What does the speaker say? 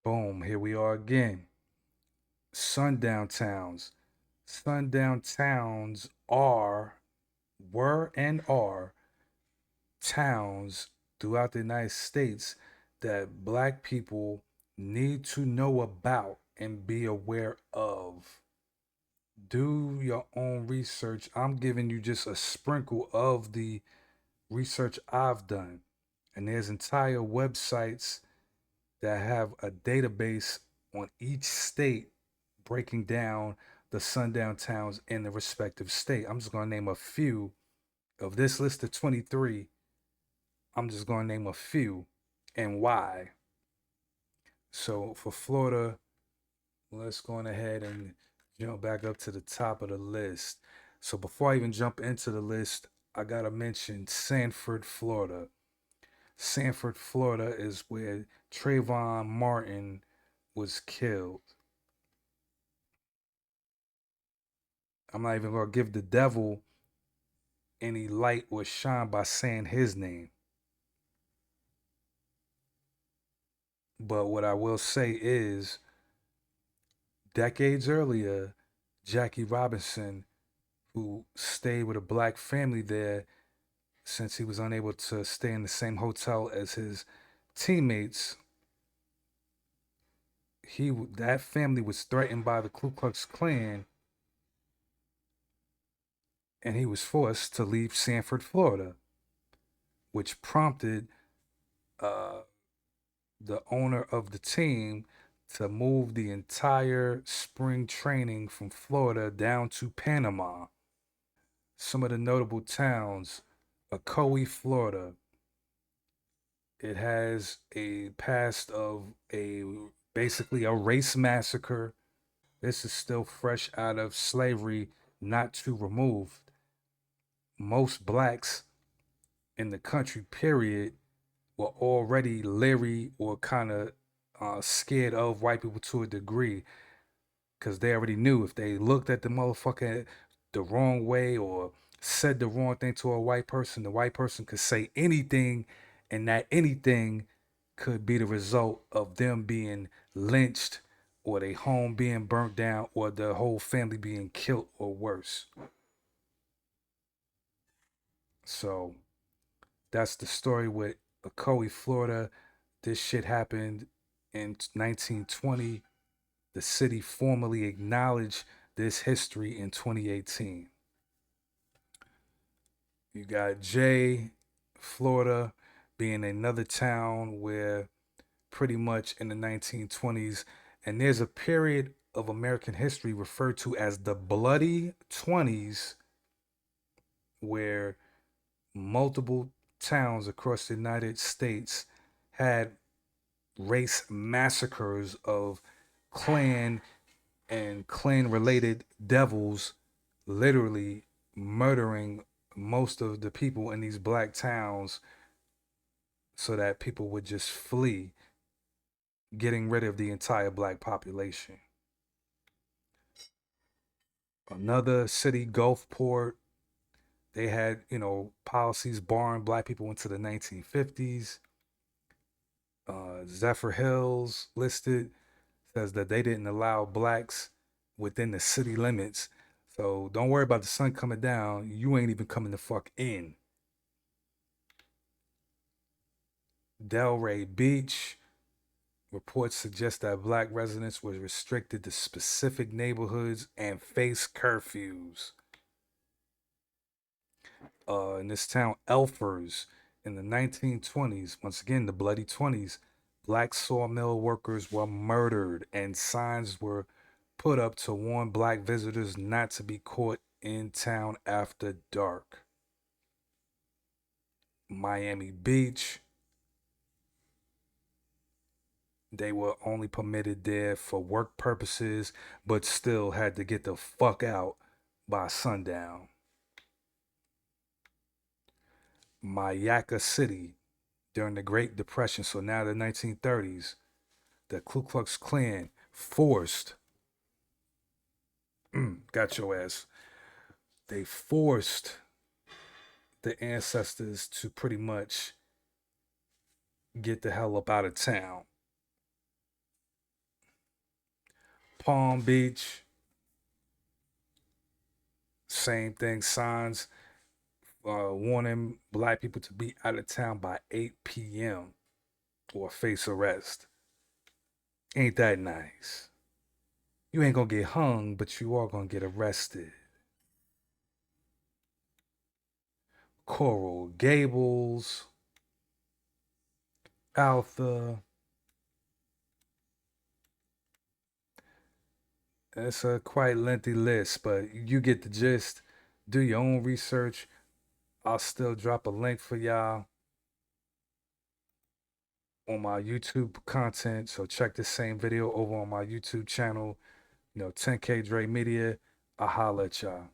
Boom, here we are again. Sundown towns. Sundown towns were, and are towns throughout the United States that black people need to know about and be aware of. Do your own research. I'm giving you just a sprinkle of the research I've done. And there's entire websites that have a database on each state breaking down the sundown towns in the respective state. I'm just going to name a few of this list of 23. I'm just going to name a few and why. So for Florida, let's go on ahead and jump back up to the top of the list. So before I even jump into the list, I got to mention Sanford, Florida. Sanford, Florida is where Trayvon Martin was killed. I'm not even going to give the devil any light or shine by saying his name. But what I will say is, decades earlier, Jackie Robinson, who stayed with a black family there since he was unable to stay in the same hotel as his teammates, that family was threatened by the Ku Klux Klan, and he was forced to leave Sanford, Florida, which prompted uh, the owner of the team to move the entire spring training from Florida down to Panama. Some of the notable towns: Ocoee, Florida. It has a past of a basically a race massacre. This is still fresh out of slavery not too removed. Most blacks in the country, period, were already leery or kind of scared of white people to a degree because they already knew if they looked at the motherfucker the wrong way or said the wrong thing to a white person, the white person could say anything, and that anything could be the result of them being lynched or their home being burnt down or the whole family being killed or worse. So that's the story with Ocoee, Florida. This shit happened in 1920. The city formally acknowledged this history in 2018. You got Jay, Florida, being another town where pretty much in the 1920s, and there's a period of American history referred to as the Bloody 20s, where multiple towns across the United States had race massacres of Klan and Klan related devils literally murdering most of the people in these black towns so that people would just flee, getting rid of the entire black population. Another city, Gulfport, they had, policies barring black people into the 1950s. Zephyr Hills listed says that they didn't allow blacks within the city limits. So don't worry about the sun coming down. You ain't even coming the fuck in. Delray Beach, reports suggest that black residents were restricted to specific neighborhoods and faced curfews. In this town, Elfers, in the 1920s, once again, the bloody 20s, black sawmill workers were murdered and signs were put up to warn black visitors not to be caught in town after dark. Miami Beach, they were only permitted there for work purposes, but still had to get the fuck out by sundown. Mayaka City, during the Great Depression, so now the 1930s, the Ku Klux Klan forced, got your ass, they forced the ancestors to pretty much get the hell up out of town. Palm Beach, same thing. Signs warning black people to be out of town by 8 p.m. or face arrest. Ain't that nice? You ain't gonna get hung, but you are gonna get arrested. Coral Gables, Alpha. It's a quite lengthy list, but you get the gist. Do your own research. I'll still drop a link for y'all on my YouTube content. So check the same video over on my YouTube channel. 10K Dre Media. I'll holla at y'all.